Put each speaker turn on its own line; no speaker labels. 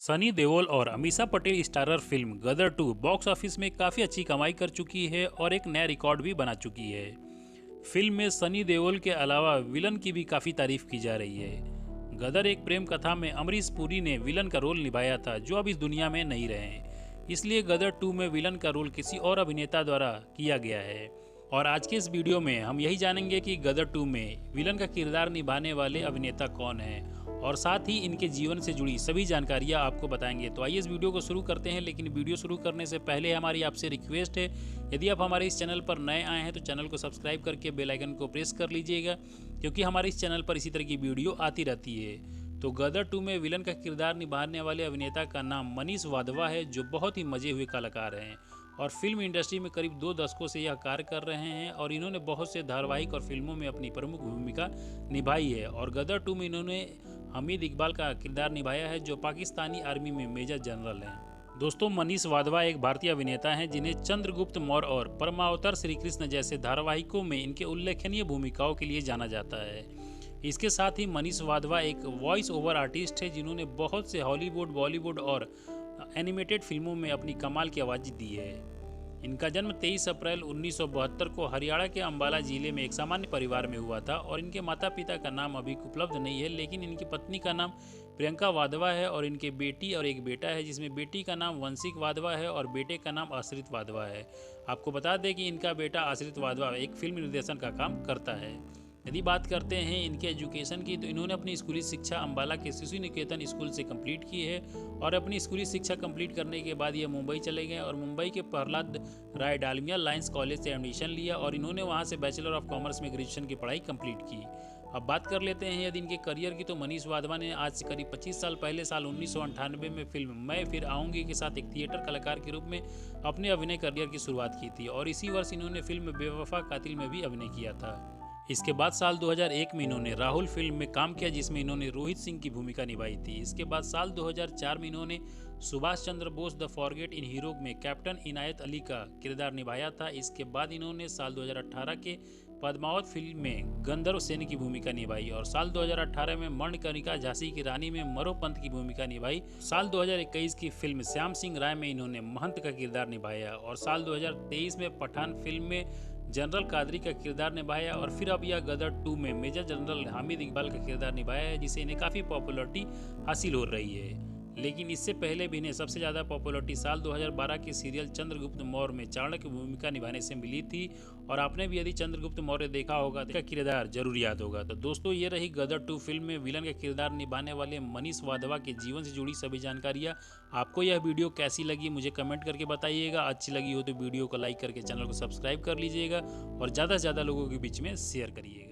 सनी देओल और Amisha Patel starrer film गदर 2 box office में काफ़ी अच्छी कमाई कर चुकी है और एक नया रिकॉर्ड भी बना चुकी है। फिल्म में सनी देओल के अलावा विलन की भी काफ़ी तारीफ की जा रही है। गदर एक प्रेम कथा में अमरीश पुरी ने विलन का रोल निभाया था, जो अब इस दुनिया में नहीं रहे, इसलिए गदर 2 में विलन का रोल किसी और अभिनेता द्वारा किया गया है। और आज के इस वीडियो में हम यही जानेंगे कि गदर 2 में विलन का किरदार निभाने वाले अभिनेता कौन हैं और साथ ही इनके जीवन से जुड़ी सभी जानकारियां आपको बताएंगे। तो आइए इस वीडियो को शुरू करते हैं, लेकिन वीडियो शुरू करने से पहले हमारी आपसे रिक्वेस्ट है, यदि आप हमारे इस चैनल पर नए आए हैं तो चैनल को सब्सक्राइब करके बेल आइकन को प्रेस कर लीजिएगा, क्योंकि हमारे इस चैनल पर इसी तरह की वीडियो आती रहती है। तो गदर 2 में विलन का किरदार निभाने वाले अभिनेता का नाम मनीष वाधवा है, जो बहुत ही मजे हुए कलाकार हैं और फिल्म इंडस्ट्री में करीब 2 दशकों से यह कार्य कर रहे हैं और इन्होंने बहुत से धारावाहिक और फिल्मों में अपनी प्रमुख भूमिका निभाई है। और गदर 2 में इन्होंने हमीद इकबाल का किरदार निभाया है, जो पाकिस्तानी आर्मी में मेजर जनरल हैं। दोस्तों, मनीष वाधवा एक भारतीय अभिनेता हैं जिन्हें चंद्रगुप्त मौर्य और परमावतार श्री कृष्ण जैसे धारावाहिकों में इनके उल्लेखनीय भूमिकाओं के लिए जाना जाता है। इसके साथ ही मनीष वाधवा एक वॉइस ओवर आर्टिस्ट है, जिन्होंने बहुत से हॉलीवुड, बॉलीवुड और एनिमेटेड फिल्मों में अपनी कमाल की आवाज़ दी है। इनका जन्म 23 अप्रैल 1972 को हरियाणा के अंबाला जिले में एक सामान्य परिवार में हुआ था और इनके माता पिता का नाम अभी उपलब्ध नहीं है, लेकिन इनकी पत्नी का नाम प्रियंका वाधवा है और इनके बेटी और एक बेटा है, जिसमें बेटी का नाम वंशिक वाधवा है और बेटे का नाम आश्रित वाधवा है। आपको बता दें कि इनका बेटा आश्रित वाधवा एक फिल्म निर्देशन का काम करता है। यदि बात करते हैं इनके एजुकेशन की, तो इन्होंने अपनी स्कूली शिक्षा अंबाला के शिशु निकेतन स्कूल से कंप्लीट की है और अपनी स्कूली शिक्षा कंप्लीट करने के बाद ये मुंबई चले गए और मुंबई के प्रहलाद राय डालमिया लाइन्स कॉलेज से एडमिशन लिया और इन्होंने वहां से बैचलर ऑफ कॉमर्स में ग्रेजुएशन की पढ़ाई कंप्लीट की। अब बात कर लेते हैं यदि इनके करियर की, तो मनीष वाधवा ने आज से करीब 25 साल पहले साल 1998 में फिल्म मैं फिर आऊँगी के साथ एक थिएटर कलाकार के रूप में अपने अभिनय करियर की शुरुआत की थी और इसी वर्ष इन्होंने फिल्म बेवफा कातिल में भी अभिनय किया था। इसके बाद साल 2001 में इन्होंने राहुल फिल्म में काम किया, जिसमें इन्होंने रोहित सिंह की भूमिका निभाई थी। इसके बाद साल 2004 में इन्होंने Subhash Chandra Bose the forgotten hero में कैप्टन इनायत अली का किरदार निभाया था। इसके बाद इन्होंने साल 2018 के पद्मावत फिल्म में गंधर्व सेन की भूमिका निभाई और साल 2018 में मणिकर्णिका झांसी की रानी में मरोपंत की भूमिका निभाई। साल 2021 की फिल्म श्याम सिंह राय में इन्होंने महंत का किरदार निभाया और साल 2023 में पठान फिल्म में जनरल कादरी का किरदार निभाया और फिर अब यह गदर 2 में मेजर जनरल हामिद इकबाल का किरदार निभाया है, जिसे इन्हें काफ़ी पॉपुलरिटी हासिल हो रही है। लेकिन इससे पहले भी इन्हें सबसे ज़्यादा पॉपुलरिटी साल 2012 के सीरियल चंद्रगुप्त मौर्य में चाणक्य की भूमिका निभाने से मिली थी और आपने भी यदि चंद्रगुप्त मौर्य देखा होगा तो इसका किरदार जरूर याद होगा। तो दोस्तों, ये रही गदर 2 फिल्म में विलन का किरदार निभाने वाले मनीष वाधवा के जीवन से जुड़ी सभी जानकारियाँ। आपको यह वीडियो कैसी लगी मुझे कमेंट करके बताइएगा। अच्छी लगी हो तो वीडियो को लाइक करके चैनल को सब्सक्राइब कर लीजिएगा और ज़्यादा से ज़्यादा लोगों के बीच में शेयर करिएगा।